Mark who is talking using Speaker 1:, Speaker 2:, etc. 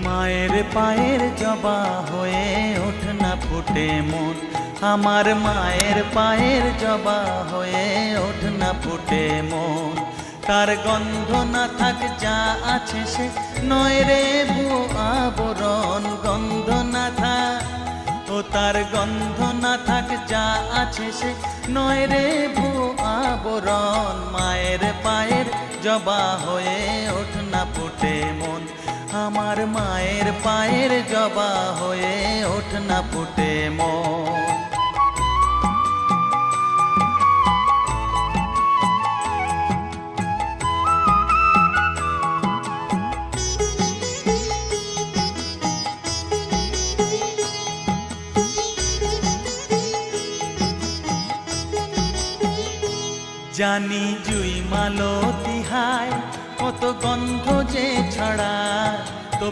Speaker 1: মায়ের পায়ের জবা হয়ে ওঠ না ফুটে মন, আমার মায়ের পায়ের জবা হয়ে ওঠ না ফুটে মন। তার গন্ধ না থাক যা আছে সে নয় রে ভুয়ো আবরণ, গন্ধ না থাক ও তার গন্ধ না থাক যা আছে সে নয় রে ভুয়ো আবরণ। মায়ের পায়ের জবা হয়ে ওঠ না ফুটে মন, আমার মায়ের পায়ের জবা হয়ে ওঠ না ফুটে মন। জানি জুই মালতি হায় কত গন্ধ যে ছড়ায়,